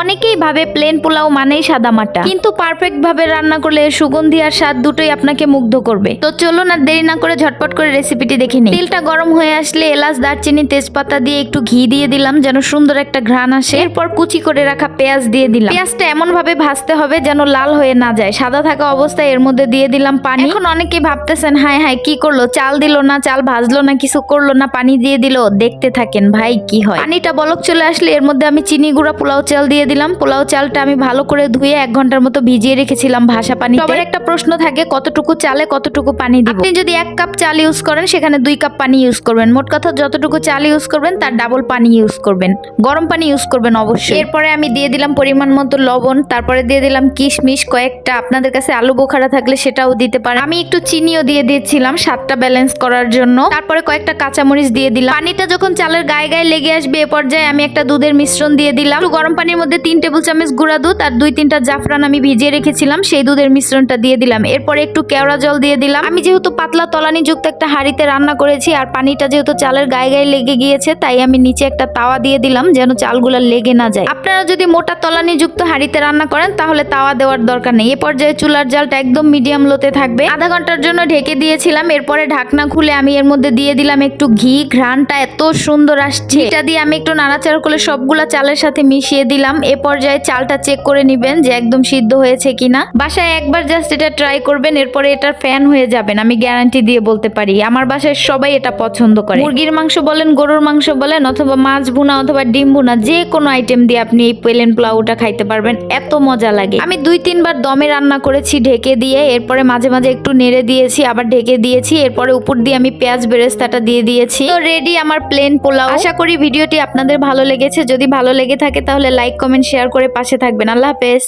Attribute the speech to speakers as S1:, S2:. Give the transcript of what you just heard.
S1: অনেকেই ভাবে প্লেন পোলাও মানেই সাদামাটা, কিন্তু পারফেক্ট ভাবে রান্না করলে এর সুগন্ধি আর স্বাদ দুটোই আপনাকে মুগ্ধ করবে। তো চলুন আর দেরি না করে ঝটপট করে রেসিপিটি দেখে নিই। তেলটা গরম হয়ে আসলে এলাচ, দারচিনি, তেজপাতা দিয়ে একটু ঘি দিয়ে দিলাম যেন সুন্দর একটা ঘ্রাণ আসে। এরপর কুচি করে রাখা পেঁয়াজ দিয়ে দিলাম। পেঁয়াজটা এমন ভাবে ভাজতে হবে যেন লাল হয়ে না যায়। সাদা থাকা অবস্থায় এর মধ্যে দিয়ে দিলাম পানি। এখন অনেকেই ভাবতেছেন হায় হায় কি করলো, চাল দিল না, চাল ভাজলো না, কিছু করলো না, পানি দিয়ে দিল। দেখতে থাকেন ভাই কি হয়। পানিটা বলক চলে আসলে এর মধ্যে আমি চিনি গুঁড়া পোলাও চাল দিয়ে দিলাম। পোলাও চালটা আমি ভালো করে ধুয়ে 1 ঘন্টার মতো ভিজিয়ে রেখেছিলাম ভাসা পানিতে। সবার একটা প্রশ্ন থাকে কতটুকু চালে কতটুকু পানি দিব। আপনি যদি 1 কাপ চাল ইউজ করেন সেখানে 2 কাপ পানি ইউজ করবেন। মোট কথা যতটুকু চাল ইউজ করবেন তার ডাবল পানি ইউজ করবেন, গরম পানি ইউজ করবেন অবশ্যই। এরপরে আমি দিয়ে দিলাম পরিমাণ মতো লবণ, তারপরে দিয়ে দিলাম কিশমিশ কয়েকটা, আপনাদের কাছে আলু বোখারা থাকলে সেটাও দিতে পারেন। আমি একটু চিনিও দিয়ে দিয়েছিলাম স্বাদটা ব্যালেন্স করার জন্য। তারপরে কয়েকটা কাঁচামরিচ দিয়ে দিলাম। পানিটা যখন চালের গায়ে গায়ে লেগে আসবে এ পর্যায়ে আমি একটা দুধের মিশ্রণ দিয়ে দিলাম। গরম পানির মধ্যে 3 টেবিল চামচ গুঁড়া দুধ আর 2-3টা জাফরান আমি ভিজিয়ে রেখেছিলাম, সেই দুধের মিশ্রণটা দিয়ে দিলাম। এরপরে একটু কেওড়া জল দিয়ে দিলাম। আমি যেহেতু পাতলা তলানি যুক্ত একটা হাঁড়িতে রান্না করেছি আর পানিটা যেহেতু চালের গায়ে গায়ে লেগে গিয়েছে, তাই আমি নিচে একটা তাওয়া দিয়ে দিলাম যেন চালগুলা লেগে না যায়। আপনারা যদি মোটা তলানি যুক্ত হাঁড়িতে রান্না করেন তাহলে তাওয়া দেওয়ার দরকার নেই। এ পর্যায়ে চুলার জালটা একদম মিডিয়াম লোতে থাকবে। আধা ঘন্টার জন্য ঢেকে দিয়েছিলাম। এরপরে ঢাকনা খুলে আমি এর মধ্যে দিয়ে দিলাম একটু ঘি। ঘ্রাণটা এত সুন্দর আসছে, এটা দিয়ে আমি একটু নাড়াচাড়া করে সবগুলা চালের সাথে মিশিয়ে দিলাম। এ পর্যায়ে চালটা চেক করে নিবেন যে একদম সিদ্ধ হয়েছে কিনা। বাসায় একবার জাস্ট এটা ট্রাই করবেন, এরপরে এটার ফ্যান হয়ে যাবেন, আমি গ্যারান্টি দিয়ে বলতে পারি। আমার বাসায় সবাই এটা পছন্দ করে। মুরগির মাংস বলেন, গরুর মাংস বলেন, অথবা মাছ ভুনা অথবা ডিম ভুনা, যে কোনো আইটেম দিয়ে আপনি এই প্লেন পোলাওটা খাইতে পারবেন, এত মজা লাগে। আমি 2-3 বার দমে রান্না করেছি ঢেকে দিয়ে, এরপরে মাঝে মাঝে একটু নেড়ে দিয়েছি, আবার ঢেকে দিয়েছি। এরপরে উপর দিয়ে আমি পেঁয়াজ বেরেস্তাটা দিয়ে দিয়েছি। তো রেডি আমার প্লেন পোলাও। আশা করি ভিডিওটি আপনাদের ভালো লেগেছে। যদি ভালো লেগে থাকে তাহলে লাইক, কমেন্ট, শেয়ার করে পাশে থাকবেন। আল্লাহ হাফেজ।